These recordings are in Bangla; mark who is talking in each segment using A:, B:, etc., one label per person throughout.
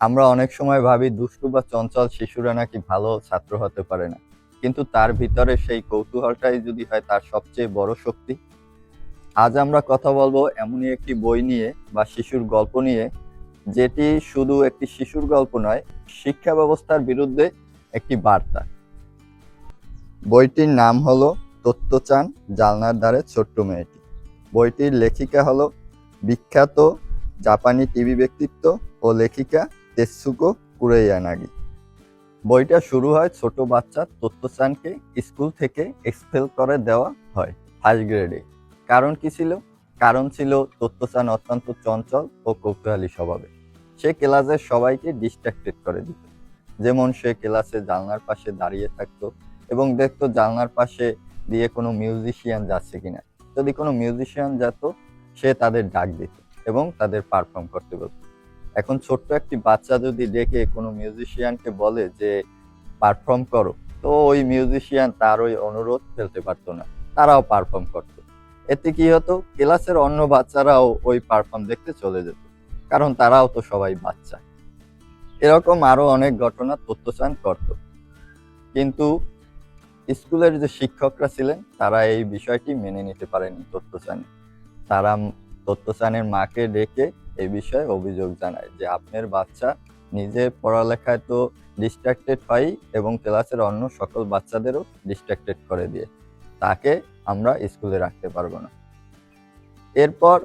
A: আমরা অনেক সময় ভাবি দুষ্টু বা চঞ্চল শিশুরা নাকি ভালো ছাত্র হতে পারে না, কিন্তু তার ভিতরে সেই কৌতূহলটাই যদি হয় তার সবচেয়ে বড় শক্তি। আজ আমরা কথা বলবো এমনই একটি বই নিয়ে বা শিশুর গল্প নিয়ে, যেটি শুধু একটি শিশুর গল্প নয়, শিক্ষা ব্যবস্থার বিরুদ্ধে একটি বার্তা। বইটির নাম হলো তত্ত্বচান, জানলার ধারে ছোট্ট মেয়েটি। বইটির লেখিকা হলো বিখ্যাত জাপানি টিভি ব্যক্তিত্ব ও লেখিকা তেৎসুকো কুরেয়ানাগি। বইটা শুরু হয় ছোট বাচ্চা তত্ত্বচানকে স্কুল থেকে এক্সপেল করে দেওয়া হয় ফার্স্ট গ্রেডে। কারণ কি ছিল? কারণ ছিল তত্ত্বচান অত্যন্ত চঞ্চল ও কৌতূহলী স্বভাবে। সে ক্লাসের সবাইকে ডিস্ট্রাক্টেড করে দিত। যেমন সে ক্লাসে জানলার পাশে দাঁড়িয়ে থাকতো এবং দেখতো জানলার পাশে দিয়ে কোনো মিউজিশিয়ান যাচ্ছে কিনা। যদি কোনো মিউজিশিয়ান যেত, সে তাদের ডাক দিত এবং তাদের পারফর্ম করতে বলতো। এখন ছোট্ট একটি বাচ্চা যদি ডেকে কোনো মিউজিশিয়ানকে বলে যে পারফর্ম করো, তো ওই মিউজিশিয়ান তার ওই অনুরোধ ফেলতে পারতো না, তারাও পারফর্ম করতো। এতে কি হতো? ক্লাসের অন্য বাচ্চারাও ওই পারফর্ম দেখতে চলে যেত, কারণ তারাও তো সবাই বাচ্চা। এরকম আরো অনেক ঘটনা তত্ত্বচান করত। কিন্তু স্কুলের যে শিক্ষকরা ছিলেন তারা এই বিষয়টি মেনে নিতে পারেনি তত্ত্বচানে। তারা তত্ত্বচানের মাকে ডেকে এই বিষয়ে অভিযোগ জানায় যে আপনার বাচ্চা নিজে পড়ালেখায় তো ডিস্ট্রাক্টেড হয় এবং ক্লাসের অন্য সকল বাচ্চাদেরও ডিস্ট্রাক্টেড করে দিয়ে, তাকে আমরা স্কুলে রাখতে পারবো না। এরপর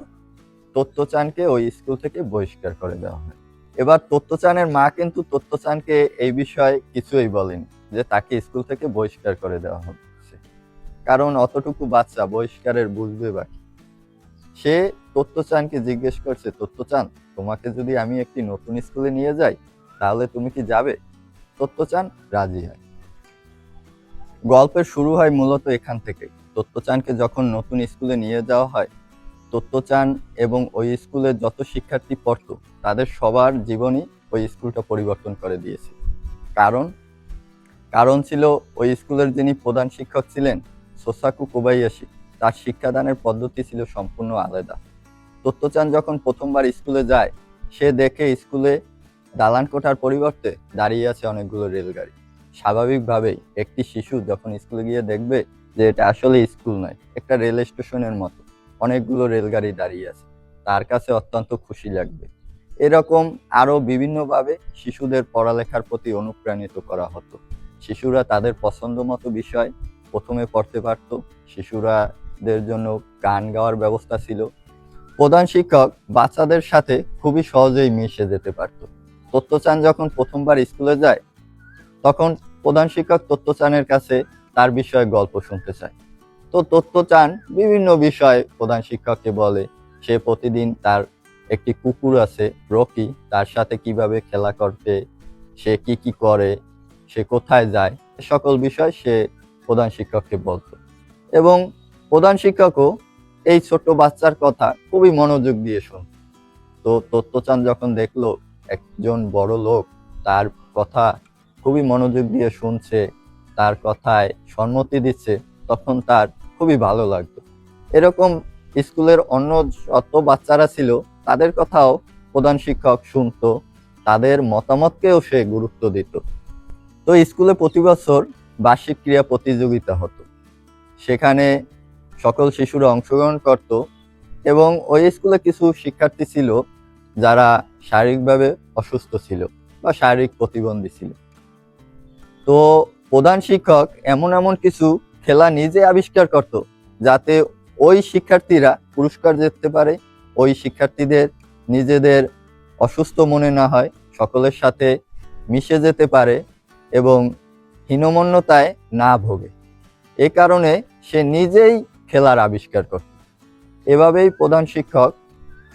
A: তত্ত্বচানকে ওই স্কুল থেকে বহিষ্কার করে দেওয়া হয়। এবার তত্ত্বচানের মা কিন্তু তত্ত্বচানকে এই বিষয়ে কিছুই বলেনি যে তাকে স্কুল থেকে বহিষ্কার করে দেওয়া হচ্ছে, কারণ অতটুকু বাচ্চা বহিষ্কারের বুঝবে বাকি। সে তত্ত্বচানকে জিজ্ঞেস করছে, তত্ত্বচান, তোমাকে যদি আমি একটি নতুন স্কুলে নিয়ে যাই তাহলে তুমি কি যাবে? তত্ত্বচান রাজি হয়। গল্পের শুরু হয় মূলত এখান থেকে। তত্ত্বচানকে যখন নতুন স্কুলে নিয়ে যাওয়া হয়, তত্ত্বচান এবং ওই স্কুলে যত শিক্ষার্থী পড়তো তাদের সবার জীবনই ওই স্কুলটা পরিবর্তন করে দিয়েছে। কারণ কারণ ছিল ওই স্কুলের যিনি প্রধান শিক্ষক ছিলেন, সোসাকু কোবাইয়াশি, তার শিক্ষাদানের পদ্ধতি ছিল সম্পূর্ণ আলাদা। তত্ত্বচান যখন প্রথমবার স্কুলে যায়, সে দেখে স্কুলে দালান কোঠার পরিবর্তে দাঁড়িয়ে আছে অনেকগুলো রেলগাড়ি। স্বাভাবিকভাবেই একটি শিশু যখন স্কুলে গিয়ে দেখবে যে এটা আসলে স্কুল নয়, একটা রেল স্টেশনের মতো অনেকগুলো রেলগাড়ি দাঁড়িয়ে আছে, তার কাছে অত্যন্ত খুশি লাগবে। এরকম আরো বিভিন্নভাবে শিশুদের পড়ালেখার প্রতি অনুপ্রাণিত করা হতো। শিশুরা তাদের পছন্দ মতো বিষয় প্রথমে পড়তে পারত। শিশুরাদের জন্য গান গাওয়ার ব্যবস্থা ছিল। প্রধান শিক্ষক বাচ্চাদের সাথে খুবই সহজেই মিশে যেতে পারত। তত্ত্বচান যখন প্রথমবার স্কুলে যায়, তখন প্রধান শিক্ষক তত্ত্বচানের কাছে তার বিষয়ে গল্প শুনতে চায়। তো তত্ত্বচান বিভিন্ন বিষয় প্রধান শিক্ষককে বলে। সে প্রতিদিন তার একটি কুকুর আছে রকি, তার সাথে কিভাবে খেলা করতে, সে কি কি করে, সে কোথায় যায়, সকল বিষয় সে প্রধান শিক্ষককে বলতো। এবং প্রধান শিক্ষকও এই ছোট্ট বাচ্চার কথা খুবই মনোযোগ দিয়ে শুনত। তো তত্ত্বচান যখন দেখলো একজন বড় লোক তার কথা খুবই মনোযোগ দিয়ে শুনছে, তার কথায় সম্মতি দিচ্ছে, তখন তার খুবই ভালো লাগতো। এরকম স্কুলের অন্য যত বাচ্চারা ছিল তাদের কথাও প্রধান শিক্ষক শুনতো, তাদের মতামতকেও সে গুরুত্ব দিত। তো স্কুলে প্রতি বছর বার্ষিক ক্রীড়া প্রতিযোগিতা হতো। সেখানে সকল শিশুরা অংশগ্রহণ করত এবং ওই স্কুলে কিছু শিক্ষার্থী ছিল যারা শারীরিকভাবে অসুস্থ ছিল বা শারীরিক প্রতিবন্ধী ছিল। তো প্রধান শিক্ষক এমন এমন কিছু খেলা নিজে আবিষ্কার করত যাতে ওই শিক্ষার্থীরা পুরস্কার জিততে পারে, ওই শিক্ষার্থীদের নিজেদের অসুস্থ মনে না হয়, সকলের সাথে মিশে যেতে পারে এবং হীনমন্যতায় না ভোগে। এ কারণে সে নিজেই খেলার আবিষ্কার করত। এভাবেই প্রধান শিক্ষক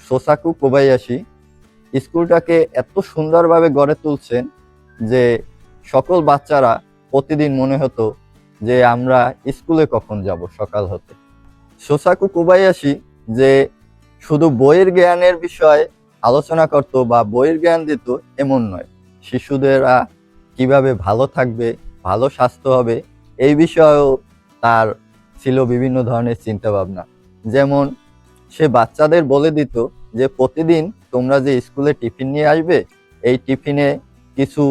A: সোসাকু কোবাইয়াশি স্কুলটাকে এত সুন্দরভাবে গড়ে তুলছেন যে সকল বাচ্চারা প্রতিদিন মনে হতো যে আমরা স্কুলে কখন যাব সকাল হতে। সোসাকু কোবাইয়াশি যে শুধু বইয়ের জ্ঞানের বিষয় আলোচনা করত বা বইয়ের জ্ঞান দিত এমন নয়, শিশুদেরা কিভাবে ভালো থাকবে, ভালো স্বাস্থ্য হবে, এই বিষয়েও তার ছিল বিভিন্ন ধরনের চিন্তা ভাবনা। যেমন সে বাচ্চাদের বলে দিত যে প্রতিদিন তোমরা যে স্কুলে টিফিন নিয়ে আসবে, এই টিফিনে কিছু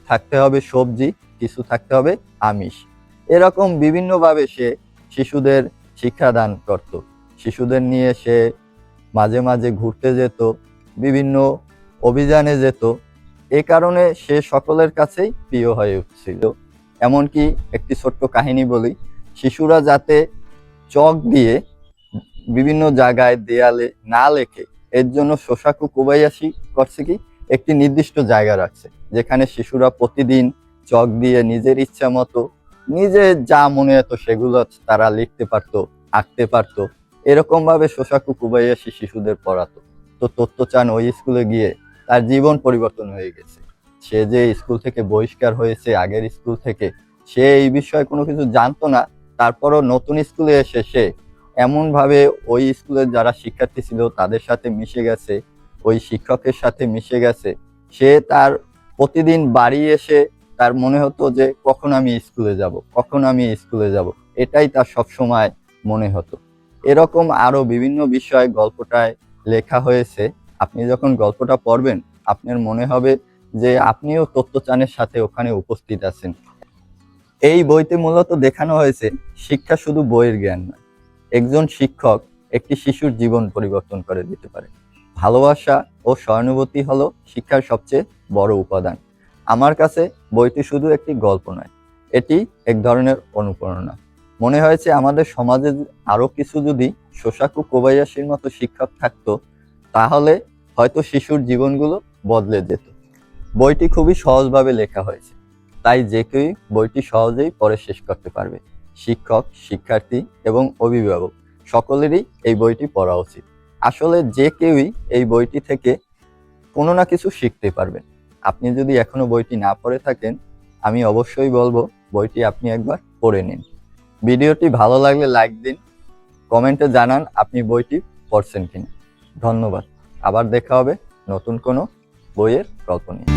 A: থাকতে হবে সবজি, কিছু থাকতে হবে আমিষ। এরকম বিভিন্নভাবে সে শিশুদের শিক্ষাদান করত। শিশুদের নিয়ে সে মাঝে মাঝে ঘুরতে যেত, বিভিন্ন অভিযানে যেত। এ কারণে সে সকলের কাছেই প্রিয় হয়ে উঠছিল। এমনকি একটি ছোট্ট কাহিনী বলি, শিশুরা যাতে চক দিয়ে বিভিন্ন জায়গায় দেয়ালে না লেখে এর জন্য শোসাকু কোবায়াশি করছে কি একটি নির্দিষ্ট জায়গা রাখছে, যেখানে শিশুরা প্রতিদিন চক দিয়ে নিজের ইচ্ছা মতো নিজে যা মনে হতো সেগুলো তারা লিখতে পারতো, আঁকতে পারতো। এরকম ভাবে শোসাকু কোবায়াশি শিশুদের পড়াতো। তো তত্ত্বচান ওই স্কুলে গিয়ে তার জীবন পরিবর্তন হয়ে গেছে। সে যে স্কুল থেকে বহিষ্কার হয়েছে আগের স্কুল থেকে, সে এই বিষয়ে কোনো কিছু জানতো না। তারপরও নতুন স্কুলে এসে সে এমনভাবে ওই স্কুলের যারা শিক্ষার্থী ছিল তাদের সাথে মিশে গেছে, ওই শিক্ষকের সাথে মিশে গেছে। সে তার প্রতিদিন বাড়ি এসে তার মনে হতো যে কখন আমি স্কুলে যাব, কখন আমি স্কুলে যাব, এটাই তার সবসময় মনে হতো। এরকম আরো বিভিন্ন বিষয় গল্পটায় লেখা হয়েছে। আপনি যখন গল্পটা পড়বেন আপনার মনে হবে যে আপনিও তত্ত্বচানের সাথে ওখানে উপস্থিত আছেন। এই বইতে মূলত দেখানো হয়েছে শিক্ষা শুধু বইয়ের জ্ঞান নয়, একজন শিক্ষক একটি শিশুর জীবন পরিবর্তন করে দিতে পারে। ভালোবাসা ও সহানুভূতি হলো শিক্ষার সবচেয়ে বড় উপাদান। আমার কাছে বইটি শুধু একটি গল্প নয়, এটি এক ধরনের অনুপ্রেরণা। মনে হয়েছে আমাদের সমাজে আরো কিছু যদি শোসাকু কোবায়াশির মতো শিক্ষক থাকতো, তাহলে হয়তো শিশুর জীবনগুলো বদলে যেত। বইটি খুবই সহজভাবে লেখা হয়েছে, তাই যে কেউই বইটি সহজেই পড়ে শেষ করতে পারবে। শিক্ষক, শিক্ষার্থী এবং অভিভাবক সকলেরই এই বইটি পড়া উচিত। আসলে যে কেউই এই বইটি থেকে কোনো না কিছু শিখতে পারবেন। আপনি যদি এখনো বইটি না পড়ে থাকেন, আমি অবশ্যই বলবো বইটি আপনি একবার পড়ে নিন। ভিডিওটি ভালো লাগলে লাইক দিন, কমেন্টে জানান আপনি বইটি পড়ছেন কিনা। ধন্যবাদ। আবার দেখা হবে নতুন কোনো বইয়ের গল্প নিয়ে।